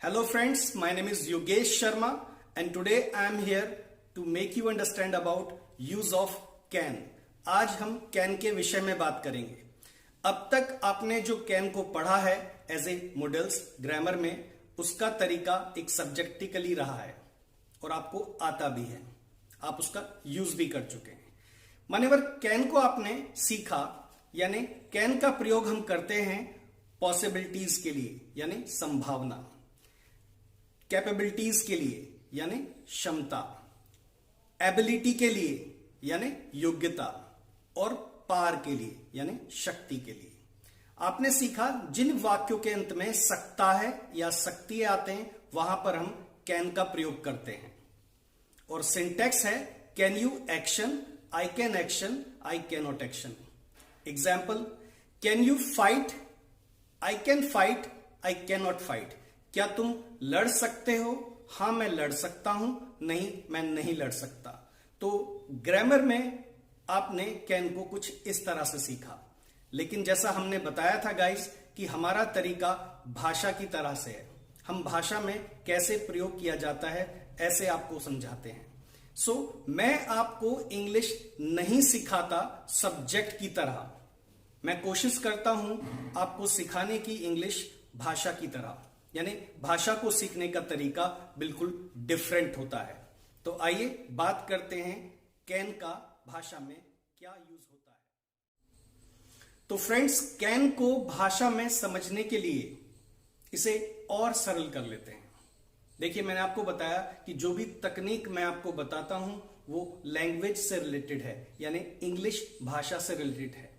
Hello friends, my name is Yogesh Sharma and today I am here to make you understand about use of can. आज हम can के विषय में बात करेंगे। अब तक आपने जो can को पढ़ा है एज ए मॉडल्स ग्रामर में, उसका तरीका एक सब्जेक्टिकली रहा है और आपको आता भी है, आप उसका यूज भी कर चुके हैं। मान्यवर can को आपने सीखा, यानी can का प्रयोग हम करते हैं पॉसिबिलिटीज के लिए यानी संभावना, कैपेबिलिटीज के लिए यानी क्षमता, एबिलिटी के लिए यानी योग्यता और पार के लिए यानी शक्ति के लिए। आपने सीखा जिन वाक्यों के अंत में सकता है या शक्ति आते हैं वहां पर हम कैन का प्रयोग करते हैं। और सिंटेक्स है can you action, I can action, I cannot action. Example, can you fight, I can fight, I cannot fight. क्या तुम लड़ सकते हो? हां मैं लड़ सकता हूं, नहीं मैं नहीं लड़ सकता। तो ग्रामर में आपने कैन को कुछ इस तरह से सीखा, लेकिन जैसा हमने बताया था गाइस कि हमारा तरीका भाषा की तरह से है। हम भाषा में कैसे प्रयोग किया जाता है ऐसे आपको समझाते हैं। सो मैं आपको इंग्लिश नहीं सिखाता सब्जेक्ट की तरह, मैं कोशिश करता हूं आपको सिखाने की इंग्लिश भाषा की तरह, यानी भाषा को सीखने का तरीका बिल्कुल डिफरेंट होता है। तो आइए बात करते हैं कैन का भाषा में क्या यूज होता है। तो फ्रेंड्स, कैन को भाषा में समझने के लिए इसे और सरल कर लेते हैं। देखिए, मैंने आपको बताया कि जो भी तकनीक मैं आपको बताता हूं वो लैंग्वेज से रिलेटेड है, यानी इंग्लिश भाषा से रिलेटेड है।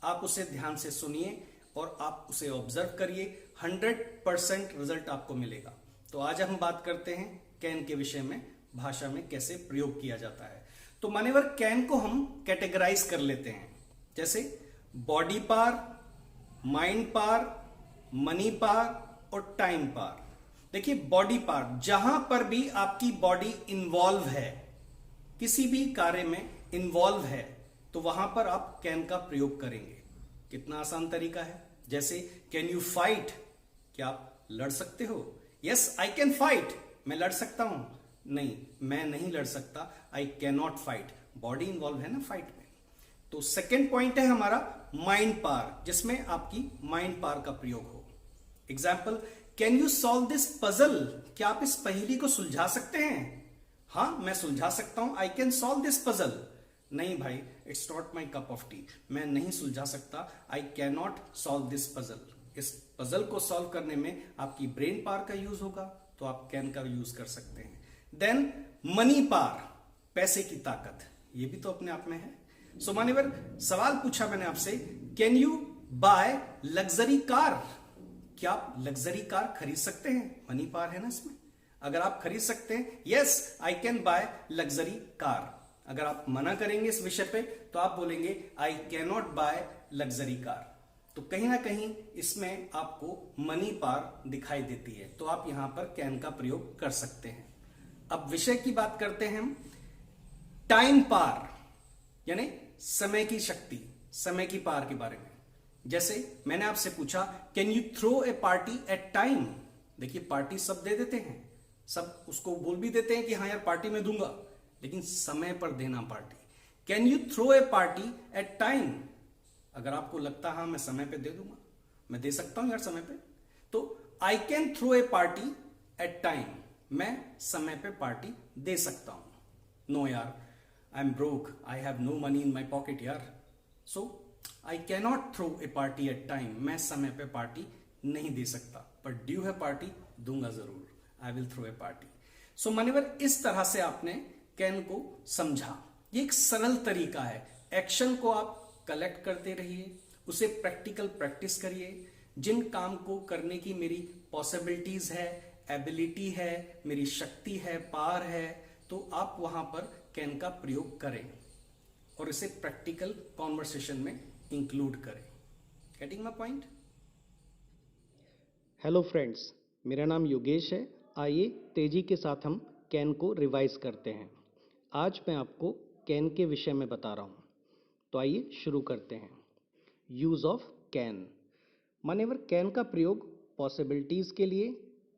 आप उसे ध्यान से सुनिए और आप उसे ऑब्जर्व करिए, 100% रिजल्ट आपको मिलेगा। तो आज हम बात करते हैं कैन के विषय में, भाषा में कैसे प्रयोग किया जाता है। तो मान्यवर कैन को हम कैटेगराइज कर लेते हैं, जैसे बॉडी पार, माइंड पार, मनी पार और टाइम पार। देखिए, बॉडी पार, जहां पर भी आपकी बॉडी इन्वॉल्व है, किसी भी कार्य में इन्वॉल्व है, तो वहां पर आप कैन का प्रयोग करेंगे। कितना आसान तरीका है। जैसे कैन यू फाइट, क्या आप लड़ सकते हो? यस आई कैन फाइट, मैं लड़ सकता हूं। नहीं, मैं नहीं लड़ सकता, आई can not fight, body involve है ना फाइट में। तो सेकेंड पॉइंट है हमारा माइंड पार, जिसमें आपकी माइंड पार का प्रयोग हो। Example, can you solve this puzzle, क्या आप इस पहेली को सुलझा सकते हैं? हां मैं सुलझा सकता हूं, I can solve this puzzle. नहीं भाई, it's not my cup of T, मैं नहीं सुलझा सकता, आई can not solve this puzzle. इस पजल को सॉल्व करने में आपकी ब्रेन पावर का यूज होगा, तो आप कैन का यूज कर सकते हैं। देन मनी पावर, पैसे की ताकत, ये भी तो अपने आप में है। सो मान्यवर, सवाल पूछा मैंने आपसे, can you buy luxury car, क्या आप लग्जरी कार खरीद सकते हैं? मनी पावर है ना इसमें। अगर आप खरीद सकते हैं, yes I can buy luxury car. अगर आप मना करेंगे इस विषय पे तो आप बोलेंगे I can not buy luxury car. तो कहीं ना कहीं इसमें आपको मनी पावर दिखाई देती है, तो आप यहां पर कैन का प्रयोग कर सकते हैं। अब विषय की बात करते हैं हम, टाइम पावर, यानी समय की शक्ति, समय की पावर के बारे में। जैसे मैंने आपसे पूछा can you throw a party at time. देखिए, पार्टी सब दे देते हैं, सब उसको बोल भी देते हैं कि हाँ यार पार्टी में दूंगा, लेकिन समय पर देना party. Can you throw a party at time, अगर आपको लगता है हाँ मैं समय पे दे दूंगा, मैं दे सकता हूं यार समय पे, तो I can throw a party at time, मैं समय पे पार्टी दे सकता हूं। नो यार, I am broke, I have no money in my pocket यार, so I can not throw a party at time, मैं समय पे पार्टी नहीं दे सकता, पर ड्यू है पार्टी, दूंगा जरूर, I will throw a party. So मान्यवर, इस तरह से आपने कैन को समझा। ये एक सरल तरीका है। एक्शन को आप कलेक्ट करते रहिए, उसे प्रैक्टिकल प्रैक्टिस करिए। जिन काम को करने की मेरी पॉसिबिलिटीज है, एबिलिटी है, मेरी शक्ति है, पावर है, तो आप वहां पर कैन का प्रयोग करें और इसे प्रैक्टिकल कॉन्वर्सेशन में इंक्लूड करें। Getting my point? Hello friends, मेरा नाम योगेश है। आइए तेजी के साथ हम कैन को रिवाइज करते हैं। आज मैं आपको कैन के विषय में बता रहा हूँ, तो आइए शुरू करते हैं। Use of can. मान्यवर, कैन का प्रयोग पॉसिबिलिटीज़ के लिए,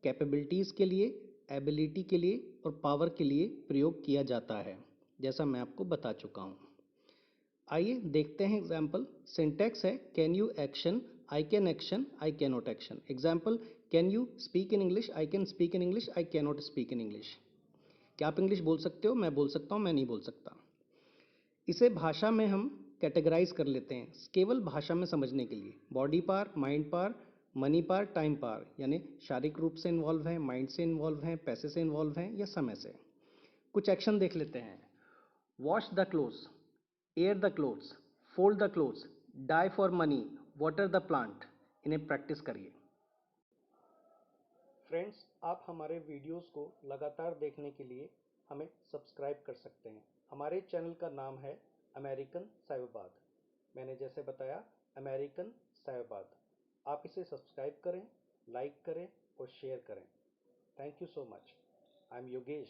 कैपेबिलिटीज़ के लिए, एबिलिटी के लिए और पावर के लिए प्रयोग किया जाता है, जैसा मैं आपको बता चुका हूँ। आइए देखते हैं एग्जाम्पल। सिंटैक्स है can you action, I can action, I can not action. Example, can you speak in English, I can speak in English, I can not speak in English. क्या आप इंग्लिश बोल सकते हो? मैं बोल सकता हूँ, मैं नहीं बोल सकता। इसे भाषा में हम कैटेगराइज कर लेते हैं केवल भाषा में समझने के लिए। बॉडी पार, माइंड पार, मनी पार, टाइम पार, यानी शारीरिक रूप से इन्वॉल्व है, माइंड से इन्वॉल्व है, पैसे से इन्वॉल्व है या समय से। कुछ एक्शन देख लेते हैं। Wash the clothes, air the clothes, fold the clothes, dye for money, water the plant. इन्हें प्रैक्टिस करिए। फ्रेंड्स, आप हमारे वीडियोस को लगातार देखने के लिए हमें सब्सक्राइब कर सकते हैं। हमारे चैनल का नाम है अमेरिकन साइबाबाद। मैंने जैसे बताया, अमेरिकन साइबाबाद। आप इसे सब्सक्राइब करें, लाइक करें और शेयर करें। Thank you so much. I am Yogesh.